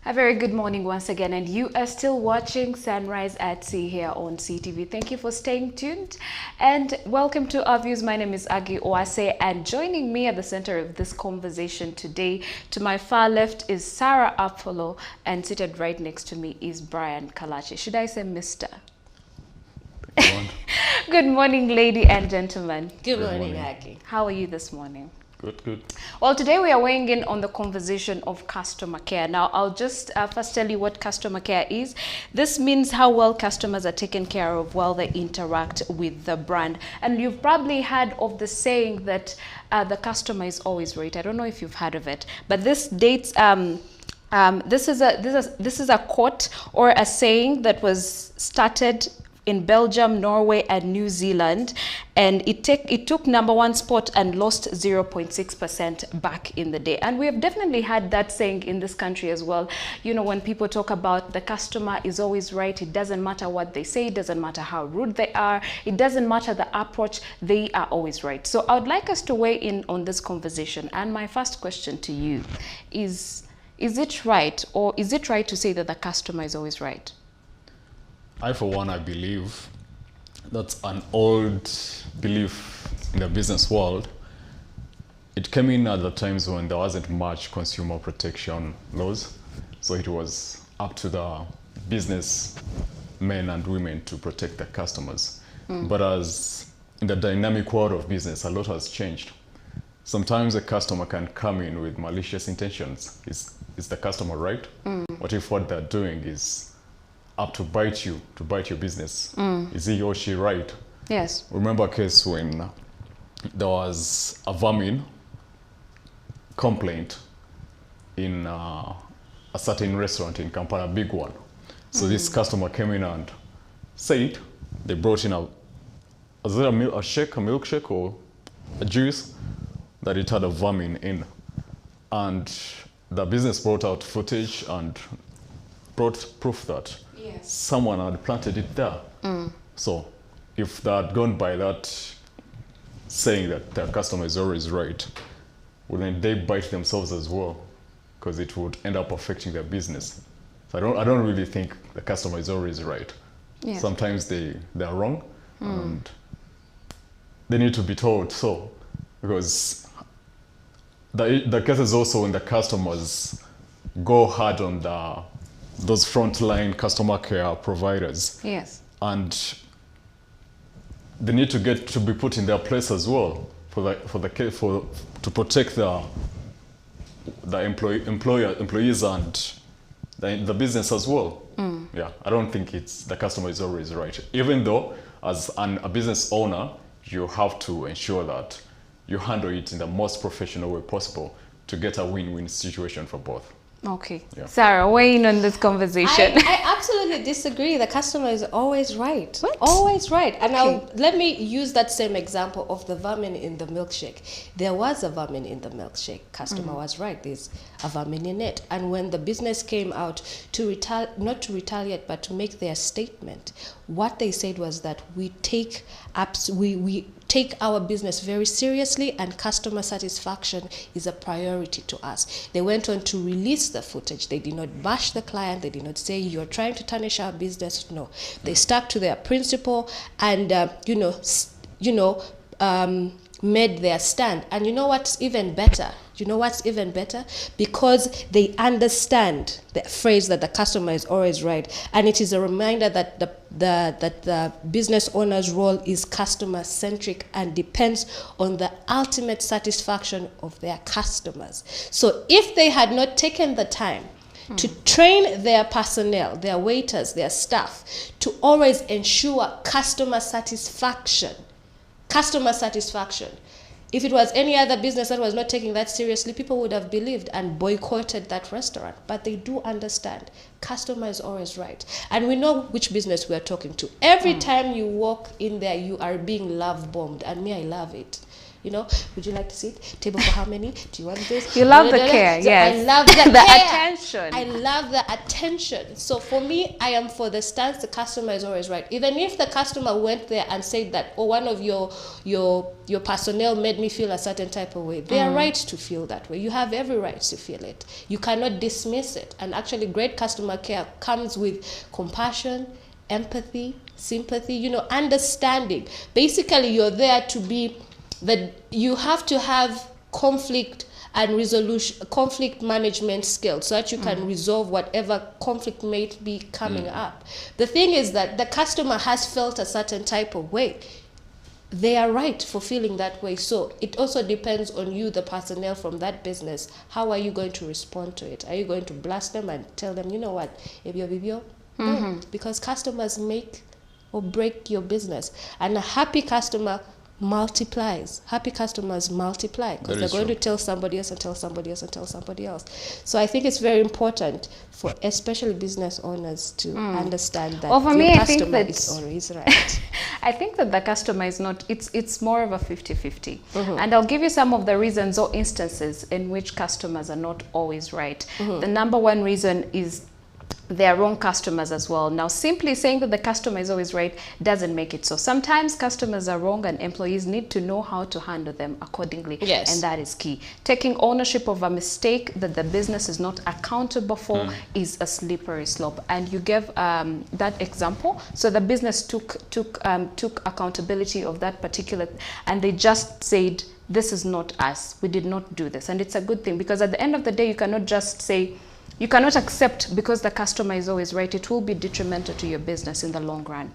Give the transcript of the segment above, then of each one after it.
A very good morning once again, and you are still watching Sunrise at Sea here on CTV. Thank you for staying tuned, and welcome to our views. My name is Agi Oase, and joining me at the center of this conversation today, to my far left is Sarah Apollo, and seated right next to me is Brian Kalachi. Should I say Mr.? Good morning, lady and gentlemen. Good morning, Agi. How are you this morning? Good, good. Well, today we are weighing in on the conversation of customer care. Now, I'll just first tell you what customer care is. This means how well customers are taken care of while they interact with the brand. And you've probably heard of the saying that the customer is always right. I don't know if you've heard of it, but this dates. This is a quote or a saying that was started in Belgium, Norway, and New Zealand, and it took #1 spot and lost 0.6% back in the day. And we have definitely had that saying in this country as well. You know, when people talk about the customer is always right, it doesn't matter what they say, it doesn't matter how rude they are, it doesn't matter the approach, they are always right. So I would like us to weigh in on this conversation. And my first question to you is it right, or is it right to say that the customer is always right? For one, I believe that's an old belief in the business world. It came in at the times when there wasn't much consumer protection laws. So it was up to the business men and women to protect their customers. But as in the dynamic world of business, a lot has changed. Sometimes a customer can come in with malicious intentions. Is the customer right? What if what they're doing is up to bite your business? Is he or she right? Yes. Remember a case when there was a vermin complaint in a certain restaurant in Kampala, a big one. So this customer came in and said they brought in a milkshake or a juice that it had a vermin in. And the business brought out footage and brought proof that someone had planted it there. So if they had gone by that saying that their customer is always right, wouldn't they bite themselves as well? Because it would end up affecting their business. So I don't really think the customer is always right. Yes. Sometimes they're wrong, and they need to be told so. Because the case is also when the customers go hard on those frontline customer care providers. Yes. And they need to be put in their place as well to protect the employees and the business as well. Yeah, I don't think the customer is always right. Even though as a business owner, you have to ensure that you handle it in the most professional way possible to get a win-win situation for both. Okay. Yeah. Sarah, weigh in on this conversation. I absolutely disagree. The customer is always right. What? Always right. And Okay. let me use that same example of the vermin in the milkshake. There was a vermin in the milkshake. Customer was right. There's a vermin in it. And when the business came out to not to retaliate, but to make their statement, what they said was that we take our business very seriously, and customer satisfaction is a priority to us. They went on to release the footage. They did not bash the client. They did not say you're trying to tarnish our business. No, they stuck to their principle and made their stand. And you know what's even better? Because they understand the phrase that the customer is always right, and it is a reminder that the business owner's role is customer centric and depends on the ultimate satisfaction of their customers. So if they had not taken the time to train their personnel, their waiters, their staff, to always ensure customer satisfaction. If it was any other business that was not taking that seriously, people would have believed and boycotted that restaurant. But they do understand customer is always right. And we know which business we are talking to. Every time you walk in there, you are being love bombed. And me, I love it. You know, would you like to sit? Table for how many? Do you want this? You love the care, So yes. I love the The care. attention. I love the attention. So for me, I am for the stance the customer is always right. Even if the customer went there and said that, oh, one of your personnel made me feel a certain type of way, they are right to feel that way. You have every right to feel it. You cannot dismiss it. And actually, great customer care comes with compassion, empathy, sympathy, you know, understanding. Basically, you're there to be that you have to have conflict and resolution, conflict management skills, so that you can resolve whatever conflict may be coming up. The thing is that the customer has felt a certain type of way. They are right for feeling that way. So it also depends on you, the personnel from that business. How are you going to respond to it? Are you going to blast them and tell them, you know what, ebyo? No, because customers make or break your business. And a happy customer multiplies. Happy customers multiply because they're going to tell somebody else and tell somebody else and tell somebody else. So I think it's very important for especially business owners to understand that Well, for your me, I customer think that is always right. I think that the customer is not, it's more of a 50-50. And I'll give you some of the reasons or instances in which customers are not always right. The number one reason is they are wrong customers as well. Now, simply saying that the customer is always right doesn't make it so. Sometimes customers are wrong and employees need to know how to handle them accordingly. Yes. And that is key. Taking ownership of a mistake that the business is not accountable for is a slippery slope. And you gave that example. So the business took accountability of that particular, and they just said, this is not us. We did not do this. And it's a good thing, because at the end of the day, you cannot just say, you cannot accept because the customer is always right. It will be detrimental to your business in the long run.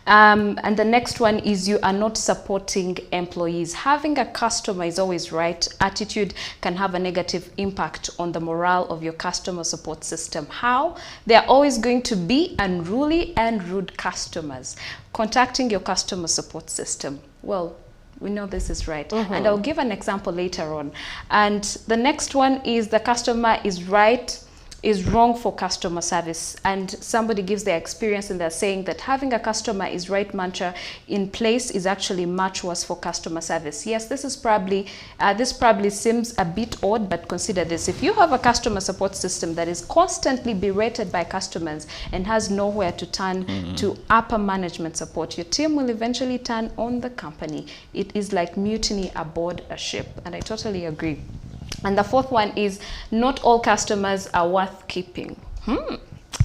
And the next one is you are not supporting employees. Having a customer is always right attitude can have a negative impact on the morale of your customer support system. How? There are always going to be unruly and rude customers. Contacting your customer support system. Well, we know this is right. And I'll give an example later on. And the next one is the customer is right, is wrong for customer service. And somebody gives their experience and they're saying that having a customer is right mantra in place is actually much worse for customer service. Yes, this is probably, this probably seems a bit odd, but consider this. If you have a customer support system that is constantly berated by customers and has nowhere to turn to upper management support, your team will eventually turn on the company. It is like mutiny aboard a ship. And I totally agree. And the fourth one is not all customers are worth keeping.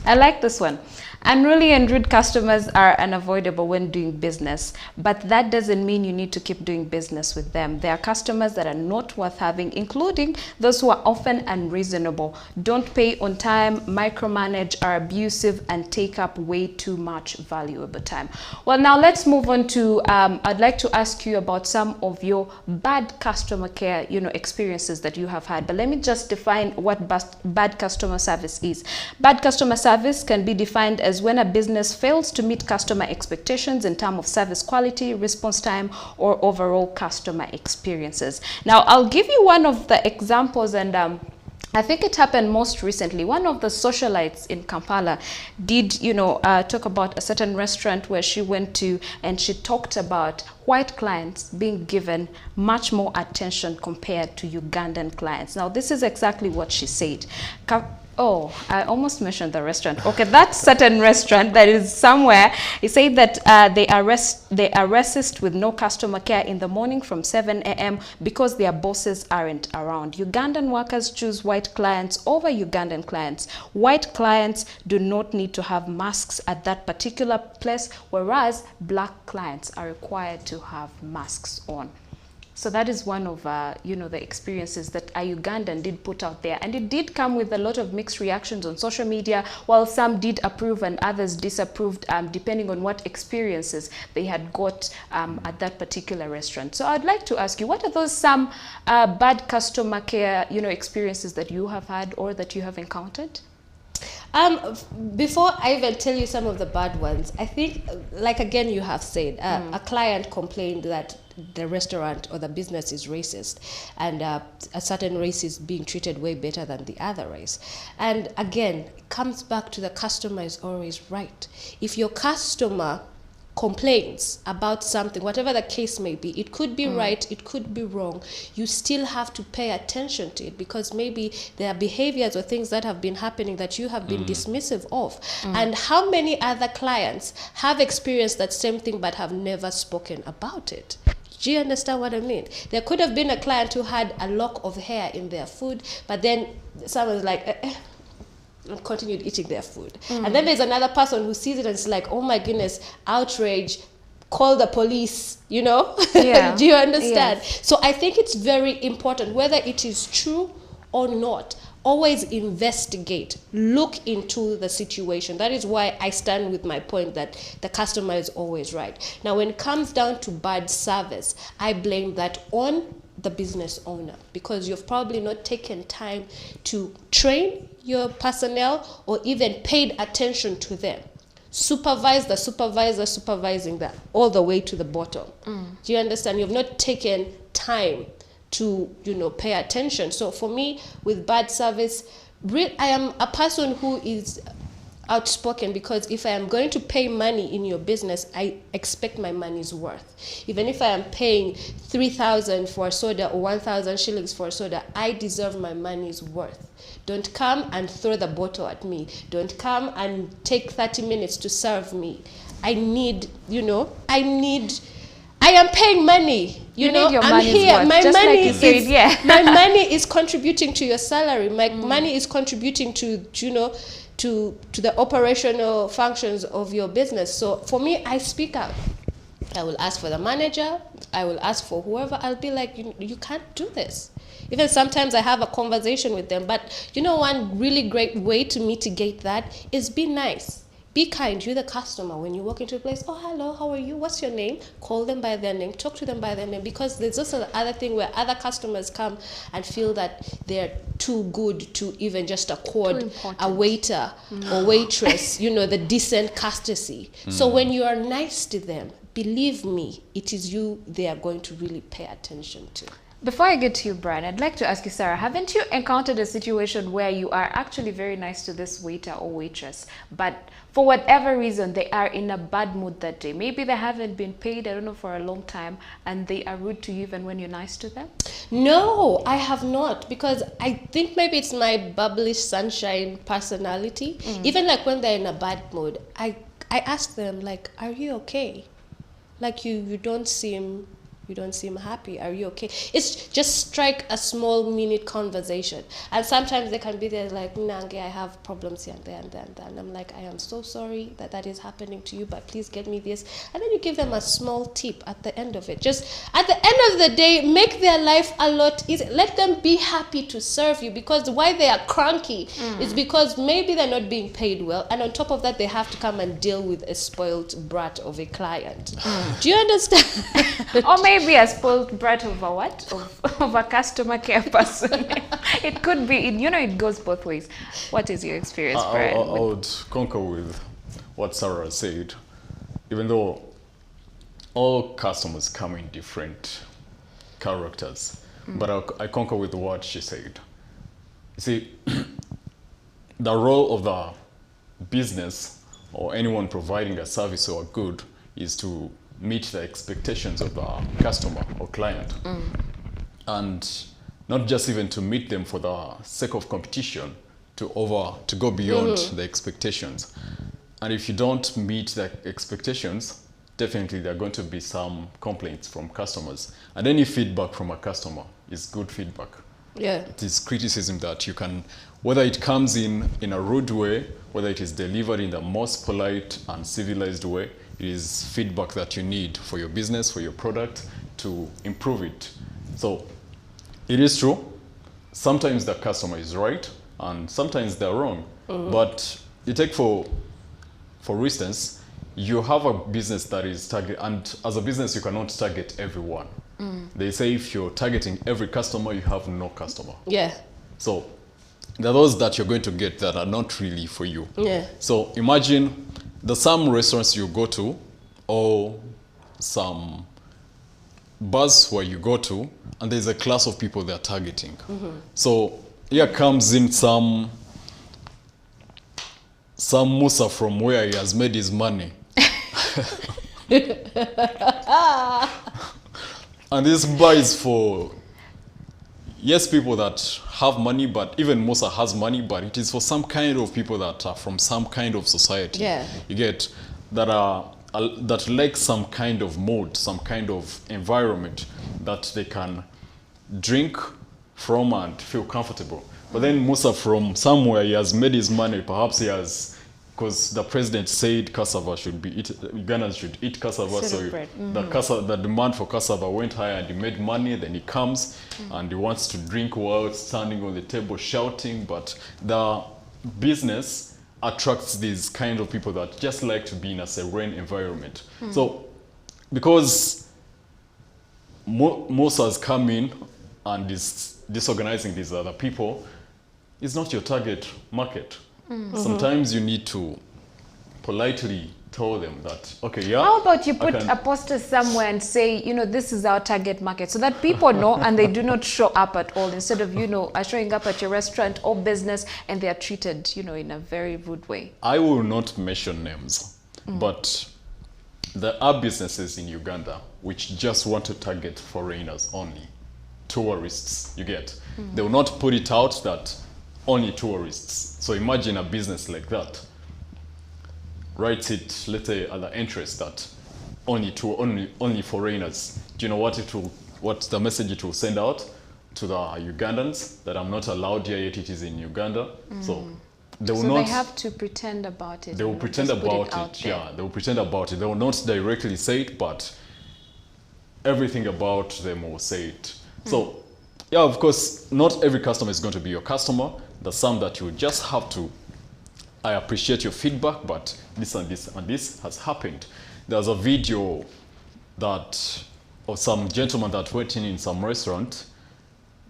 I like this one. Unruly and rude customers are unavoidable when doing business, but that doesn't mean you need to keep doing business with them. There are customers that are not worth having, including those who are often unreasonable, don't pay on time, micromanage, are abusive, and take up way too much valuable time. Well, now let's move on to, I'd like to ask you about some of your bad customer care, experiences that you have had. But let me just define what bad customer service is. Bad customer service can be defined as when a business fails to meet customer expectations in terms of service quality, response time, or overall customer experiences. Now, I'll give you one of the examples, and I think it happened most recently. One of the socialites in Kampala did, talk about a certain restaurant where she went to, and she talked about white clients being given much more attention compared to Ugandan clients. Now, this is exactly what she said. Oh, I almost mentioned the restaurant. Okay, that certain restaurant that is somewhere, he said that they are racist with no customer care in the morning from 7 a.m. because their bosses aren't around. Ugandan workers choose white clients over Ugandan clients. White clients do not need to have masks at that particular place, whereas black clients are required to have masks on. So that is one of, the experiences that a Ugandan did put out there. And it did come with a lot of mixed reactions on social media, while some did approve and others disapproved, depending on what experiences they had got at that particular restaurant. So I'd like to ask you, what are those some bad customer care, experiences that you have had or that you have encountered? Before I even tell you some of the bad ones, I think, like again you have said, a client complained that the restaurant or the business is racist, and a certain race is being treated way better than the other race. And again, it comes back to the customer is always right. If your customer complaints about something, whatever the case may be, it could be right, it could be wrong, you still have to pay attention to it, because maybe there are behaviors or things that have been happening that you have been dismissive of. And how many other clients have experienced that same thing but have never spoken about it? Do you understand what I mean? There could have been a client who had a lock of hair in their food, but then someone's like, and continued eating their food. And then there's another person who sees it and is like, oh my goodness, outrage, call the police, you know? Yeah. Do you understand? Yes. So I think it's very important, whether it is true or not, always investigate, look into the situation. That is why I stand with my point that the customer is always right. Now, when it comes down to bad service, I blame that on the business owner, because you've probably not taken time to train your personnel or even paid attention to them. Supervise the supervisor supervising that all the way to the bottom. Do you understand? You've not taken time to, you know, pay attention. So for me, with bad service, I am a person who is outspoken, because if I am going to pay money in your business, I expect my money's worth. Even if I am paying 3,000 for a soda or 1,000 shillings for a soda, I deserve my money's worth. Don't come and throw the bottle at me. Don't come and take 30 minutes to serve me. I need, you know, I am paying money. You know, need your I'm money's here. worth, My just money like you is, said, yeah. my money is contributing to your salary. My money is contributing to, you know, to the operational functions of your business. So for me, I speak out. I will ask for the manager. I will ask for whoever. I'll be like, you can't do this. Even sometimes I have a conversation with them. But you know, one really great way to mitigate that is be nice. Be kind. You're the customer. When you walk into a place, oh, hello, how are you? What's your name? Call them by their name. Talk to them by their name. Because there's also the other thing where other customers come and feel that they're too good to even just accord a waiter or waitress, you know, the decent courtesy. So when you are nice to them, believe me, it is you they are going to really pay attention to. Before I get to you, Brian, I'd like to ask you, Sarah, haven't you encountered a situation where you are actually very nice to this waiter or waitress, but for whatever reason, they are in a bad mood that day? Maybe they haven't been paid, I don't know, for a long time, and they are rude to you even when you're nice to them? No, I have not, because I think maybe it's my bubbly sunshine personality. Even like when they're in a bad mood, I ask them, like, are you okay? Like, you don't seem happy. Are you okay? It's just strike a small minute conversation. And sometimes they can be there like, Nange, I have problems here and there and there and there. And I'm like, I am so sorry that is happening to you, but please get me this. And then you give them a small tip at the end of it. Just at the end of the day, make their life a lot easier. Let them be happy to serve you, because why they are cranky is because maybe they're not being paid well. And on top of that, they have to come and deal with a spoiled brat of a client. Do you understand? Or maybe a spoiled brat of a what? Of a customer care person. It could be, you know, it goes both ways. What is your experience, Brian? I would concur with what Sarah said, even though all customers come in different characters. But I concur with what she said. See, the role of the business or anyone providing a service or a good is to meet the expectations of the customer or client. And not just even to meet them for the sake of competition, to go beyond the expectations. And if you don't meet the expectations, definitely there are going to be some complaints from customers. And any feedback from a customer is good feedback. Yeah. It is criticism that you can, whether it comes in a rude way, whether it is delivered in the most polite and civilized way, it is feedback that you need for your business, for your product, to improve it. So it is true, sometimes the customer is right and sometimes they're wrong. But you take for instance, you have a business that is target, and as a business you cannot target everyone. They say if you're targeting every customer, you have no customer. Yeah. So there are those that you're going to get that are not really for you. Yeah. So imagine there's some restaurants you go to or some bars where you go to, and there's a class of people they're targeting. So here comes in some Musa from where he has made his money. And this buys for, yes, people that have money, but even Musa has money, but it is for some kind of people that are from some kind of society. Yeah. You get, that like some kind of mode, some kind of environment that they can drink from and feel comfortable. But then Musa, from somewhere, he has made his money. Perhaps he has, because the president said cassava should be eaten, Ugandans should eat cassava. So the demand for cassava went high, and he made money. Then he comes and he wants to drink while standing on the table shouting. But the business attracts these kind of people that just like to be in a serene environment. So because Musa has come in and is disorganizing these other people, it's not your target market. Sometimes you need to politely tell them that, okay, yeah. How about you put a poster somewhere and say, you know, this is our target market, so that people know and they do not show up at all, instead of, you know, showing up at your restaurant or business and they are treated, you know, in a very rude way. I will not mention names, but there are businesses in Uganda which just want to target foreigners only, tourists, you get. They will not put it out that only tourists. So imagine a business like that writes it, let's say, at the entrance that only foreigners. Do you know what the message it will send out to the Ugandans? That I'm not allowed here, yet it is in Uganda. So they will they have to pretend about it. They will pretend about it. Yeah, they will pretend about it. They will not directly say it, but everything about them will say it. So yeah, of course, not every customer is going to be your customer. There's some that you just have to, I appreciate your feedback, but this and this and this has happened. There's a video that of some gentleman that went in some restaurant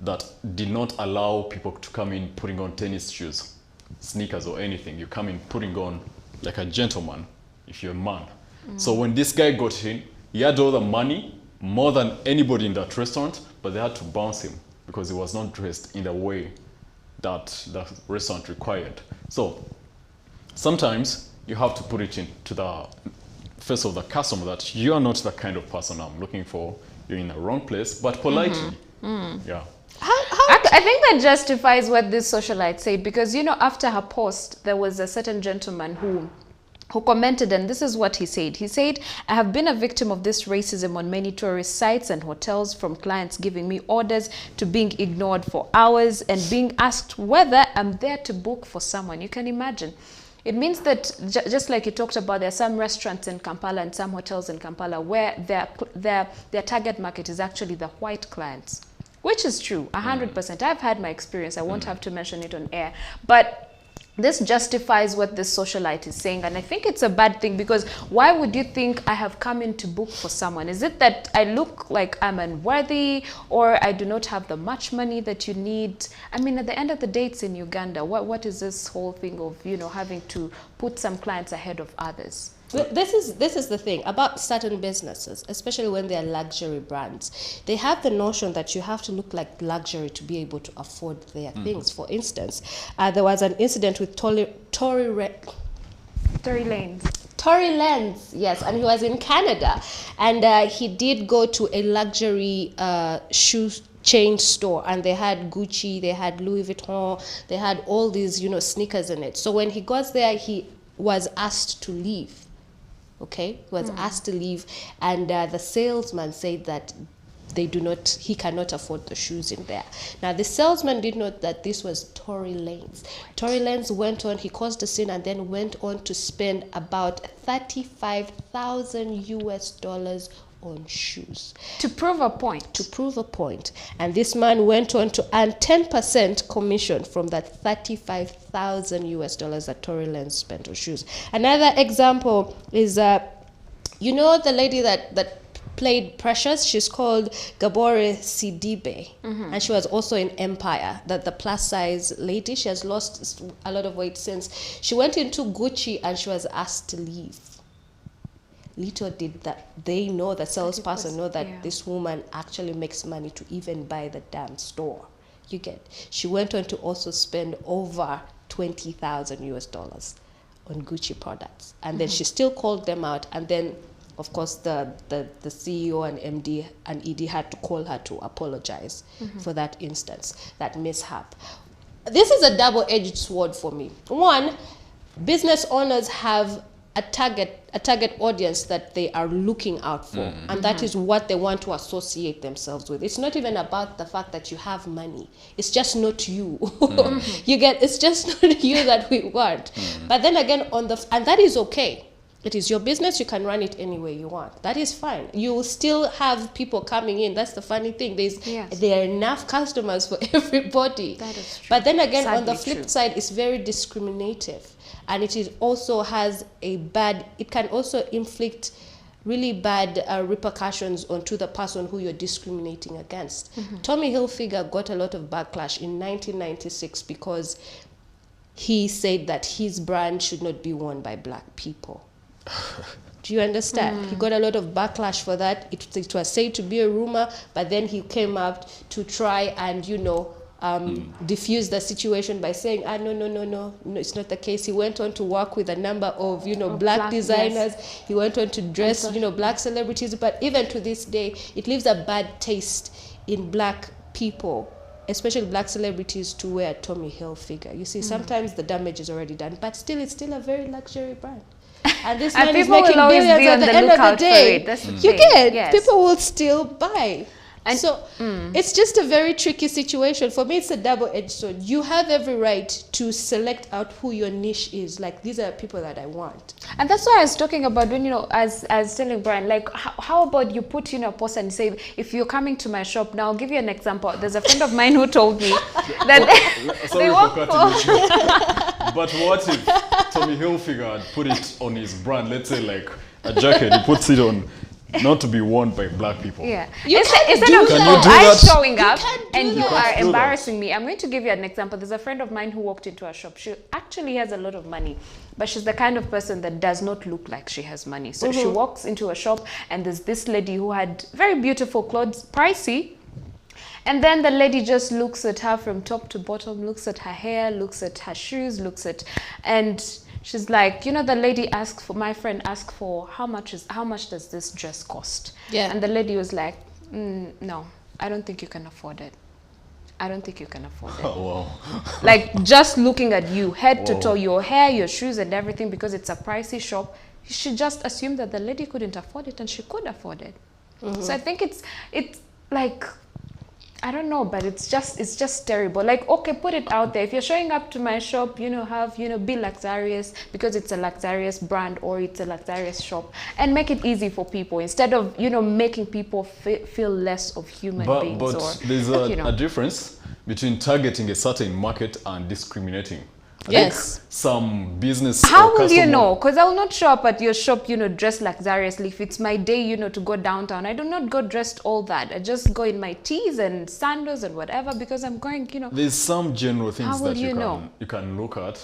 that did not allow people to come in putting on tennis shoes, sneakers or anything. You come in putting on like a gentleman if you're a man. So when this guy got in, he had all the money, more than anybody in that restaurant, but they had to bounce him because he was not dressed in the way that the restaurant required. So sometimes you have to put it into the face of the customer that you are not the kind of person I'm looking for. You're in the wrong place, but politely. Yeah. I think that justifies what this socialite said, because, you know, after her post, there was a certain gentleman who commented, and this is what he said. He said, I have been a victim of this racism on many tourist sites and hotels, from clients giving me orders to being ignored for hours and being asked whether I'm there to book for someone. You can imagine. It means that, just like you talked about, there are some restaurants in Kampala and some hotels in Kampala where their target market is actually the white clients, which is true, 100%. I've had my experience. I won't have to mention it on air. But this justifies what this socialite is saying, and I think it's a bad thing, because why would you think I have come in to book for someone? Is it that I look like I'm unworthy, or I do not have the much money that you need? I mean, at the end of the day, it's in Uganda. What is this whole thing of, you know, having to put some clients ahead of others? This is the thing about certain businesses, especially when they're luxury brands. They have the notion that you have to look like luxury to be able to afford their things. For instance, there was an incident with Tory Lanez, yes, and he was in Canada, and he did go to a luxury shoe chain store, and they had Gucci, they had Louis Vuitton, they had all these, you know, sneakers in it. So when he got there, he was asked to leave. Okay, was asked to leave, and the salesman said that he cannot afford the shoes in there. Now the salesman did note that this was Tory Lanez. Tory Lanez went on, he caused a scene, and then went on to spend about $35,000 on shoes. To prove a point. To prove a point. And this man went on to earn 10% commission from that $35,000 that Tory Lanez spent on shoes. Another example is, you know, the lady that played Precious, she's called Gabore Sidibe, and she was also in Empire, the plus size lady. She has lost a lot of weight since. She went into Gucci and she was asked to leave. Little did that they know, the salesperson know that this woman actually makes money to even buy the damn store. You get. She went on to also spend over $20,000 on Gucci products, and then she still called them out, and then of course, the CEO and MD and ED had to call her to apologize for that instance, that mishap. This is a double-edged sword for me. One, business owners have a target audience that they are looking out for, and that is what they want to associate themselves with. It's not even about the fact that you have money. It's just not you. It's just not you that we want. But then again, and that is okay. It is your business. You can run it any way you want. That is fine. You will still have people coming in. That's the funny thing. There are enough customers for everybody. That is true. But then again, Sadly on the flip side, it's very discriminative. And it is also it can also inflict really bad repercussions onto the person who you're discriminating against. Tommy Hilfiger got a lot of backlash in 1996 because he said that his brand should not be worn by black people. Do you understand? He got a lot of backlash for that. It was said to be a rumor, but then he came out to try and, diffuse the situation by saying, no, it's not the case. He went on to work with a number of, black designers. Yes. He went on to dress, black celebrities. But even to this day, it leaves a bad taste in black people, especially black celebrities, to wear Tommy Hilfiger. You see, sometimes the damage is already done, but still, it's still a very luxury brand. And this man is making billions at the end of the day. People will still buy. And so it's just a very tricky situation. For me, it's a double-edged sword. You have every right to select out who your niche is. Like, these are people that I want. And that's why I was talking about when, as telling Brian, like, how about you put in a post and say, if you're coming to my shop, now I'll give you an example. There's a friend of mine who told me that sorry for cutting you. But what if Tommy Hilfiger had put it on his brand, let's say like a jacket, he puts it on, not to be worn by black people. Yeah. Can you do that? Showing up and you are embarrassing me. I'm going to give you an example. There's a friend of mine who walked into a shop. She actually has a lot of money, but she's the kind of person that does not look like she has money. So she walks into a shop and there's this lady who had very beautiful clothes, pricey. And then the lady just looks at her from top to bottom, looks at her hair, looks at her shoes, and she's like, the lady my friend asked for, how much does this dress cost? Yeah. And the lady was like, no, I don't think you can afford it. I don't think you can afford it. Oh, wow. Like, just looking at you, head to toe, your hair, your shoes and everything, because it's a pricey shop, she just assumed that the lady couldn't afford it, and she could afford it. So I think it's like, I don't know, but it's just terrible. Like, okay, put it out there. If you're showing up to my shop, be luxurious because it's a luxurious brand or it's a luxurious shop, and make it easy for people instead of, making people feel less of human beings. But there's a difference between targeting a certain market and discriminating. Yes. Some business. How will you know? Because I will not show up at your shop, dressed luxuriously. If it's my day, to go downtown, I do not go dressed all that. I just go in my tees and sandals and whatever because I'm going, There's some general things that you can look at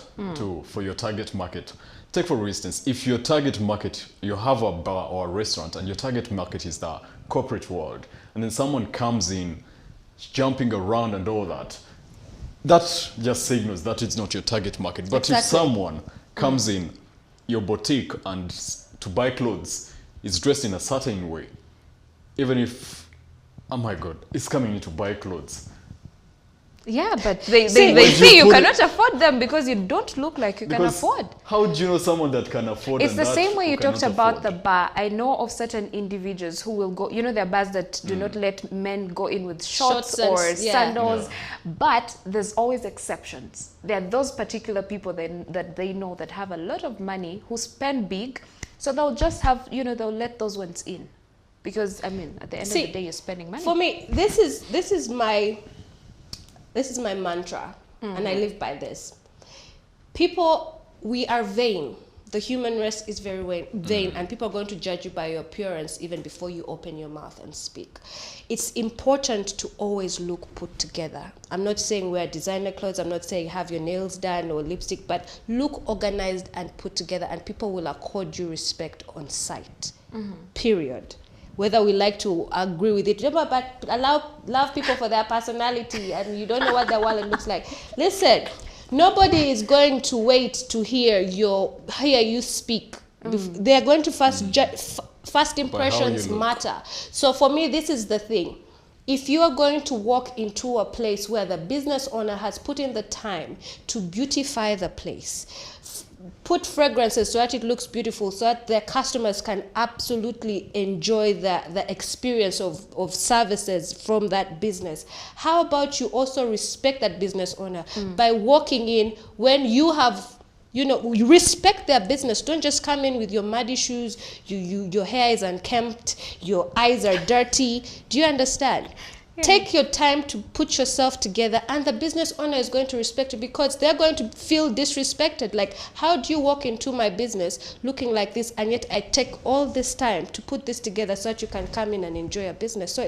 for your target market. Take for instance, if your target market, you have a bar or a restaurant and your target market is the corporate world, and then someone comes in jumping around and all that, that just signals that it's not your target market. But if someone comes in your boutique and to buy clothes is dressed in a certain way, even if, oh my God, it's coming in to buy clothes. Yeah, but they say you cannot afford them because you don't look like you can afford. How do you know someone that can afford? It's the same way you talked about the bar. I know of certain individuals who will go, there are bars that do not let men go in with shorts or sandals, but there's always exceptions. There are those particular people that they know that have a lot of money, who spend big, so they'll just have, they'll let those ones in. Because, at the end of the day, you're spending money. For me, this is my mantra, and I live by this. People, we are vain. The human race is very vain, and people are going to judge you by your appearance even before you open your mouth and speak. It's important to always look put together. I'm not saying wear designer clothes. I'm not saying have your nails done or lipstick, but look organized and put together, and people will accord you respect on sight. Period. Whether we like to agree with it, but love people for their personality, and you don't know what their wallet looks like. Listen, nobody is going to wait to hear you speak. They are going to first first impressions look. matter. So for me, this is the thing. If you are going to walk into a place where the business owner has put in the time to beautify the place, put fragrances so that it looks beautiful, so that their customers can absolutely enjoy the experience of services from that business, how about you also respect that business owner by walking in when you have, you know, you respect their business. Don't just come in with your muddy shoes, your hair is unkempt, your eyes are dirty. Do you understand? Yeah. Take your time to put yourself together, and the business owner is going to respect you, because they're going to feel disrespected. Like, how do you walk into my business looking like this, and yet I take all this time to put this together so that you can come in and enjoy a business? So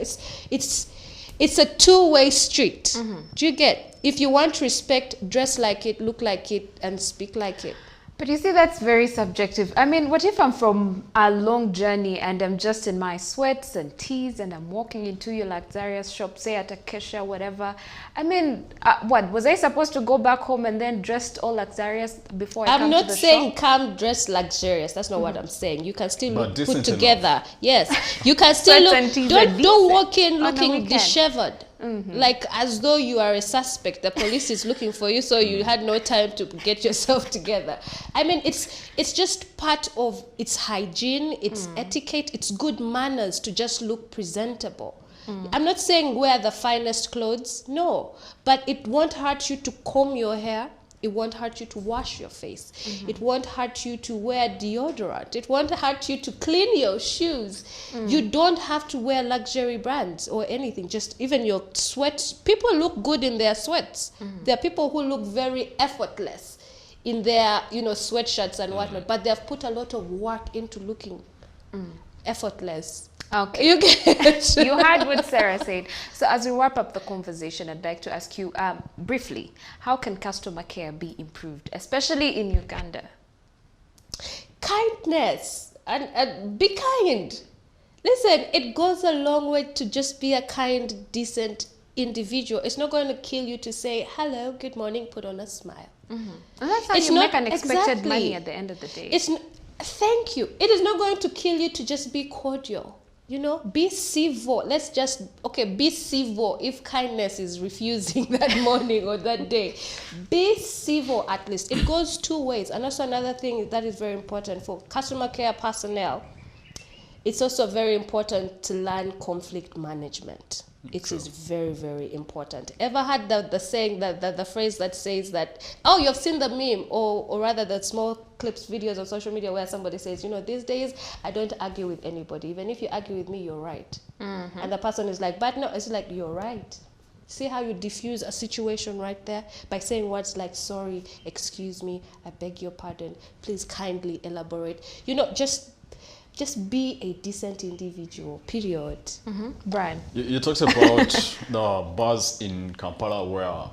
it's a two-way street. Do you get? If you want respect, dress like it, look like it, and speak like it. But you see, that's very subjective. I mean, what if I'm from a long journey and I'm just in my sweats and tees and I'm walking into your luxurious shop, say at Acacia, whatever. I mean, what? Was I supposed to go back home and then dressed all luxurious before I come to the shop? I'm not saying come dressed luxurious. That's not what I'm saying. You can still look put together. Yes. You can still look. Don't walk in looking disheveled. Like as though you are a suspect. The police is looking for you, so you had no time to get yourself together. I mean, it's just part of its hygiene, its etiquette, it's good manners to just look presentable. I'm not saying wear the finest clothes, no, but it won't hurt you to comb your hair. It won't hurt you to wash your face. It won't hurt you to wear deodorant. It won't hurt you to clean your shoes. You don't have to wear luxury brands or anything. Just even your sweats. People look good in their sweats. There are people who look very effortless in their, you know, sweatshirts and whatnot. But they have put a lot of work into looking effortless. Okay. You get You heard what Sarah said. So as we wrap up the conversation, I'd like to ask you briefly, how can customer care be improved, especially in Uganda? Kindness. And be kind. Listen, it goes a long way to just be a kind, decent individual. It's not going to kill you to say, hello, good morning, put on a smile. And that's how you make unexpected money at the end of the day. Thank you. It is not going to kill you to just be cordial. You know, be civil. Be civil if kindness is refusing that morning or that day. Be civil at least. It goes two ways. And also another thing that is very important for customer care personnel, it's also very important to learn conflict management. It is very, very important. Ever had the saying, the phrase that says that, oh, you've seen the meme, or rather the small clips, videos on social media where somebody says, you know, these days I don't argue with anybody. Even if you argue with me, you're right. And the person is like, but no, it's like, you're right. See how you diffuse a situation right there by saying words like, sorry, excuse me, I beg your pardon, please kindly elaborate. You know, just be a decent individual, period. Brian. You talked about the bars in Kampala where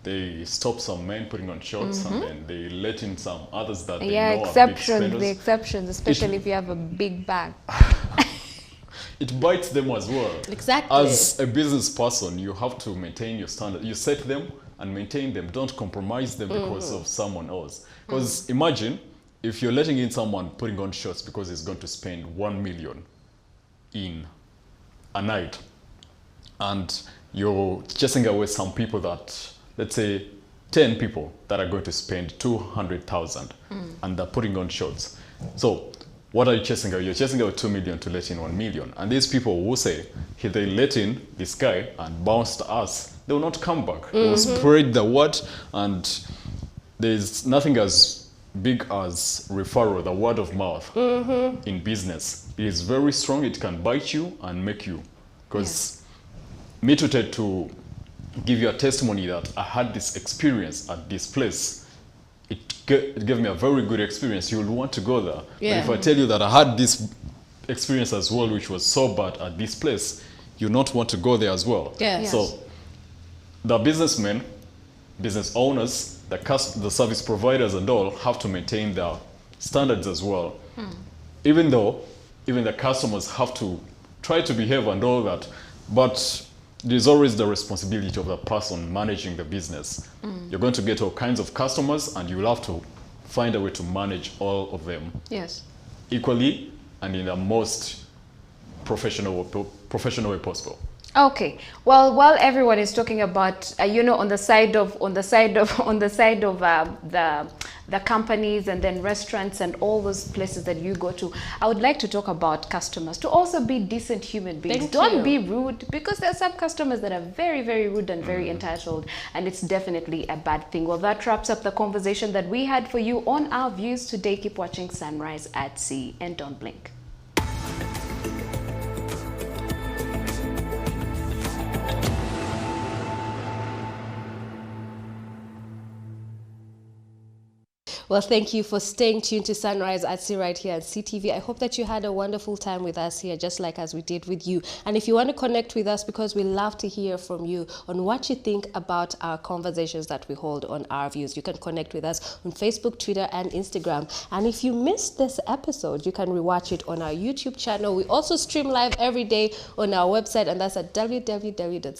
they stop some men putting on shorts and then they let in some others that they know are big spenders. The exceptions, especially if you have a big bag. It bites them as well. Exactly. As a business person, you have to maintain your standard. You set them and maintain them. Don't compromise them because of someone else. Because imagine, if you're letting in someone putting on shorts because he's going to spend 1 million in a night, and you're chasing away some people that, let's say 10 people that are going to spend 200,000 and they're putting on shorts. So what are you chasing away? You're chasing away 2 million to let in 1 million. And these people will say, if they let in this guy and bounce to us, they will not come back. They will spread the word, and there's nothing as big as referral, the word of mouth in business. It is very strong. It can bite you and make you. Because me to try to give you a testimony that I had this experience at this place, it gave me a very good experience. You will want to go there. Yeah. But if I tell you that I had this experience as well, which was so bad at this place, you'll not want to go there as well. Yeah. Yes. So the businessmen, business owners, the service providers and all have to maintain their standards as well. Even though the customers have to try to behave and all that, but there's always the responsibility of the person managing the business. You're going to get all kinds of customers and you'll have to find a way to manage all of them. Yes. Equally, and in the most professional way possible. Okay. Well, while everyone is talking about, on the side of the companies and then restaurants and all those places that you go to, I would like to talk about customers to also be decent human beings. Don't be rude, because there are some customers that are very, very rude and very entitled, and it's definitely a bad thing. Well, that wraps up the conversation that we had for you on our views today. Keep watching Sunrise at Sea and don't blink. Well, thank you for staying tuned to Sunrise at Sea right here at CTV. I hope that you had a wonderful time with us here, just like as we did with you. And if you want to connect with us, because we love to hear from you on what you think about our conversations that we hold on Our Views, you can connect with us on Facebook, Twitter, and Instagram. And if you missed this episode, you can rewatch it on our YouTube channel. We also stream live every day on our website, and that's at www.ctv.co.ug,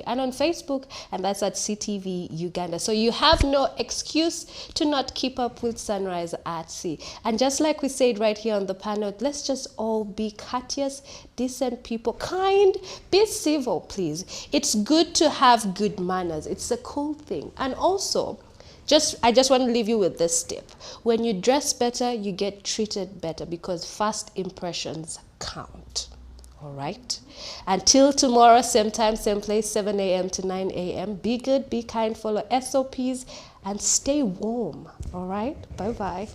and on Facebook, and that's at CTV Uganda. So you have no excuse to not keep up with Sunrise at Sea. And just like we said right here on the panel, let's just all be courteous, decent people, kind, be civil, please. It's good to have good manners. It's a cool thing. And also, I just want to leave you with this tip. When you dress better, you get treated better, because first impressions count. All right. Until tomorrow, same time, same place, 7 a.m. to 9 a.m. Be good, be kind, follow SOPs, and stay warm. All right. Bye-bye.